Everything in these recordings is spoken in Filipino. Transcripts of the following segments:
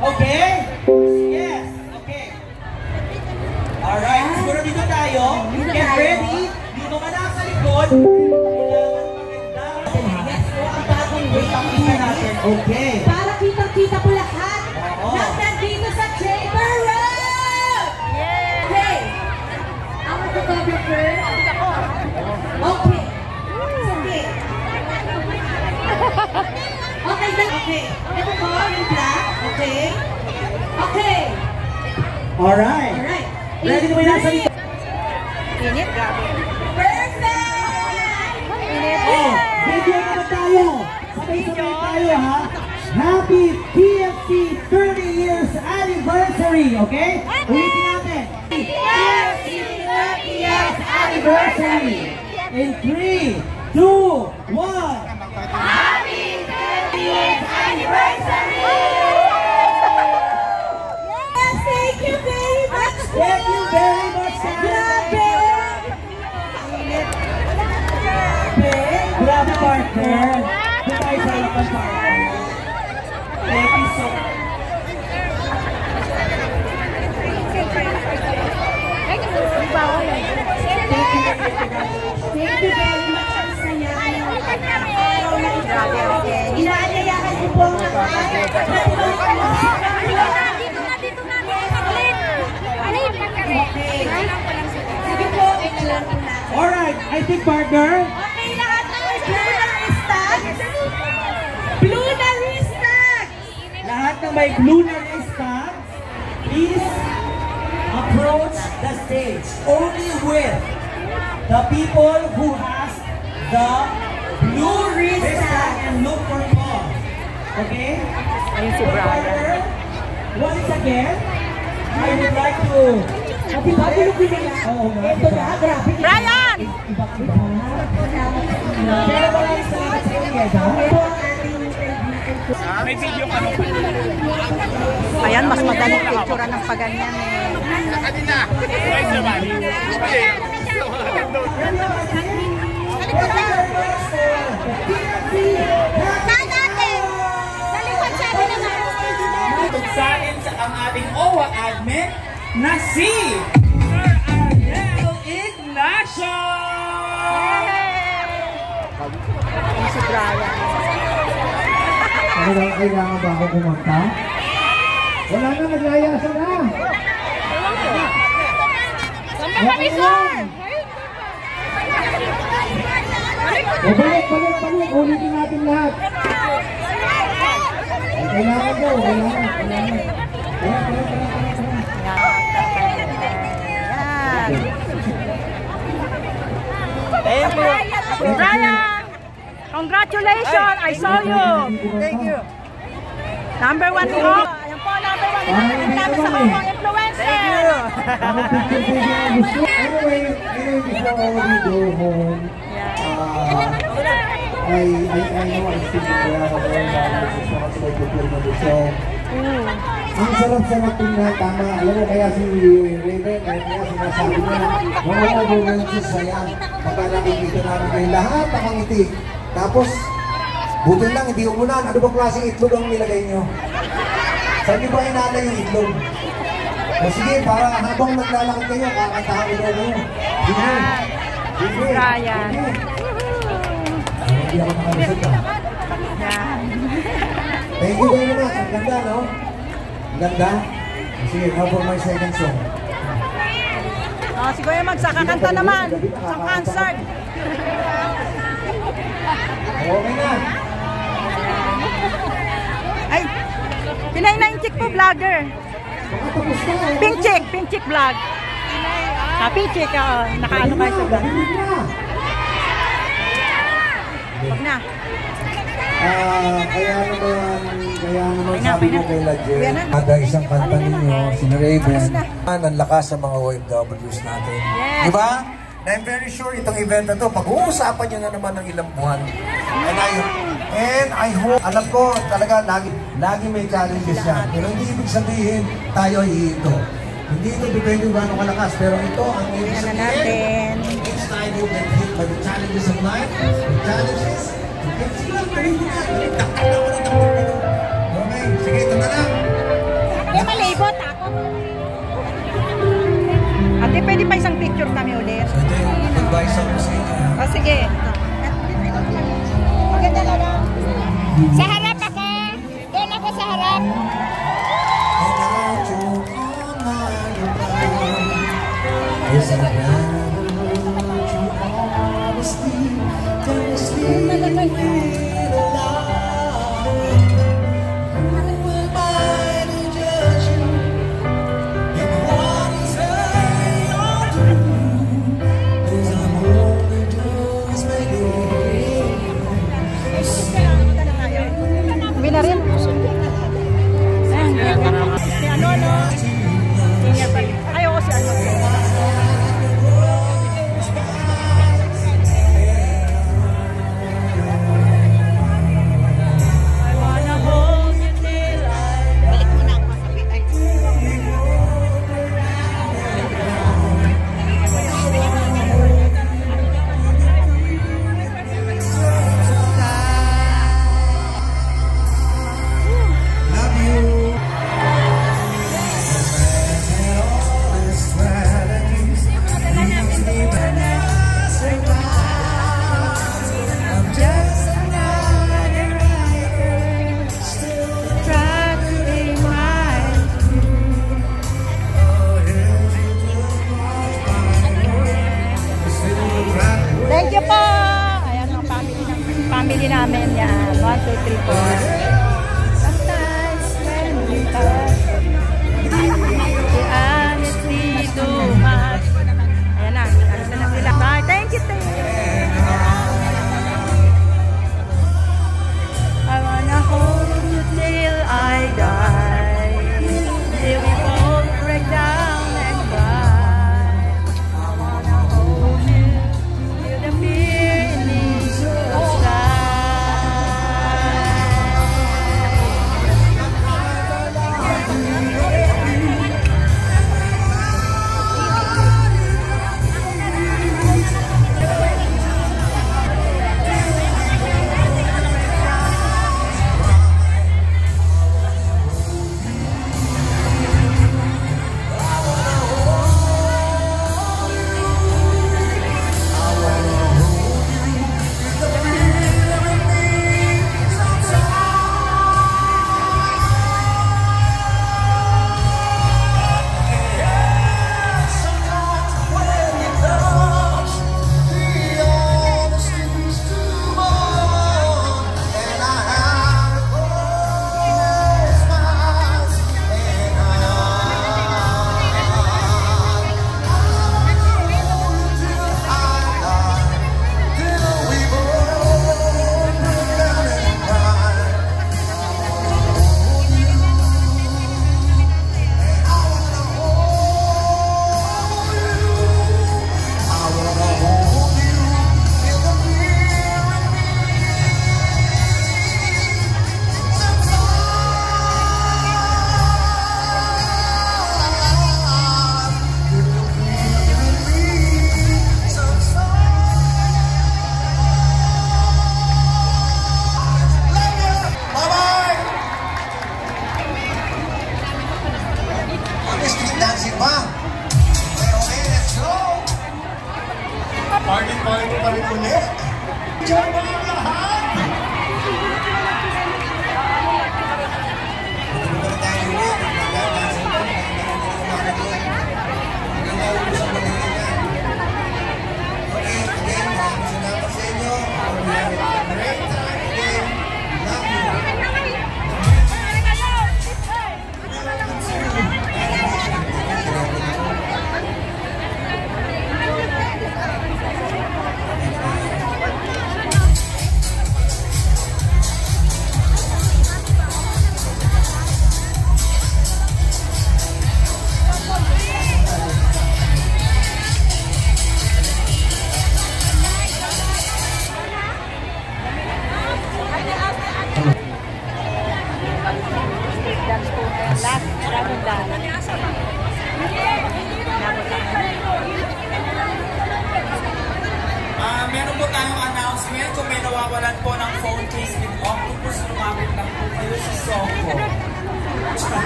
Okay? Yes. Okay. Alright. Siguro dito tayo. Get ready. Dito ka na sa likod. Kailangan maganda. Yes po, ang bagong way ang isa natin. Okay. Para kitang-kita po lahat. Nandito sa Chamber Room! Yeah! Okay. Ang photographer. Okay. Okay. Okay na. Okay. Ito po, yung black. Okay. Okay. Alright. Alright. Ready na ba yung nasa dito? Init, grabe. Perfect! Oh, video naman tayo. Sabay-sabay tayo, ha? Happy PFC 30 years anniversary, okay? Ulitin natin. PFC 30 years Anniversary. In 3, 2, 1. Happy 30 years anniversary! Yes, thank you very much! Thank you very much, Grabe! Grabe, partner. Doon tayo sa harapan, partner. Thank you so much. Thank you very much. Ang saya. Inaanyayahan ko po ang Dito na. sige po, i-clear po natin. Alright, I think, partner. Okay, lahat ng may blue na wristband. Blue na wristband. Lahat ng may blue na wristband, please approach the stage only with the people who has the blue wristband and look for Paul. Okay? Ayun si Brian. Once again, I would like to... Oo nga, Ito na, grabe. Brian! Pero wala yung salamat sa inyo, ha? May video ka mo. Ayan, mas madaling picturean ng paganyan eh. Kanina. Right naman. Tugsain sa ang ating OWA admin na si Sir Ariel Ignacio! Ayun si Brian. Kailangan ba ako kumanta? Wala na, naglayasan na! Samba kami, sir! Balik! Ulitin natin lahat! Kailangan daw, kailangan. Thank you. Brian! Congratulations! I saw you! Thank you. Number 1 po. Ayan po, number 1 namin sa Hong Kong influencer. Anyway, before we go home, I know I think ang sarap-sarap tingnan, tama. Alam mo, kaya si Raven, kaya sinasabi niya, mga romances na yan. Pagka nakikita namin kayo lahat nakangiti. Tapos, buti lang, hindi umulan. Ano ba klaseng itlog ang nilagay nyo? Saan nyo ba inalay yung itlog? O sige, para habang naglalakad kayo, kakantahan ko nyo. Sige. Brian. Hindi ako nakalusot, ha? Thank you very much. Ang ganda, no? Ang ganda. Sige, now for my second song. Si Kuya Mags, kakanta naman. Isang concert. Okay na. Ay, Pinay-9 Chick po, vlogger. Makatapos na. Pink Chick vlog. Pink Chick, nakaano kayo sa vlog. Huwag na. Kaya naman sabi ko kay Ladjer, Yan na. kada isang kanta ninyo, sina Raven, ang lakas sa mga OFWs natin. Yes. Diba? And I'm very sure itong event na to, pag-uusapan nyo na naman ng ilang buwan. And I hope, alam ko talaga, lagi may challenges yan. Pero hindi ibig sabihin, tayo ay ito. Hindi ito depende kung gaano kalakas, pero ito ang ibig Yan na sabihin. natin. Each time you get hit by the challenges of life, the challenges, okay, sige, ito na lang. Hindi malibot ako. Ate, pwede pa isang picture kami ulit. So ito yung advice ako sa inyo. Sige. Maganda na lang. Sa harap ako. Doon ako sa harap. Yes, I Uwi na rin. Si ano, no? Senior pa. Ayoko si ano. Thank you po! Ayan ang family namin yan. 1, 2, 3, 4. Sometimes when we touch, the honesty too much. Ayan na. Alis na sila. Bye. Thank you, thank you. I wanna hold you till I die. Till we both break down and cry. I wanna hold you till the fear in the sky.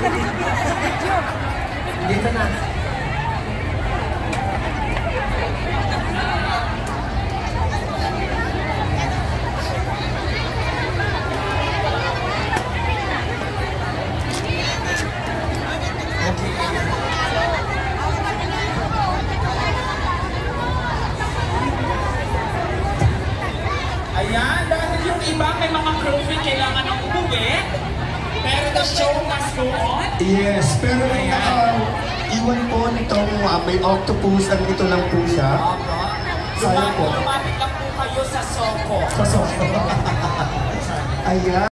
Dito na. Ayan, dahil yung iba may mga trophy kailangan ng umuwi. Pero the show must go on. Yes, pero iwan po nitong may octopus ang ito lang po siya. Sayang po. Lumapit lang po kayo sa Soko. Sa Soko. Ayan.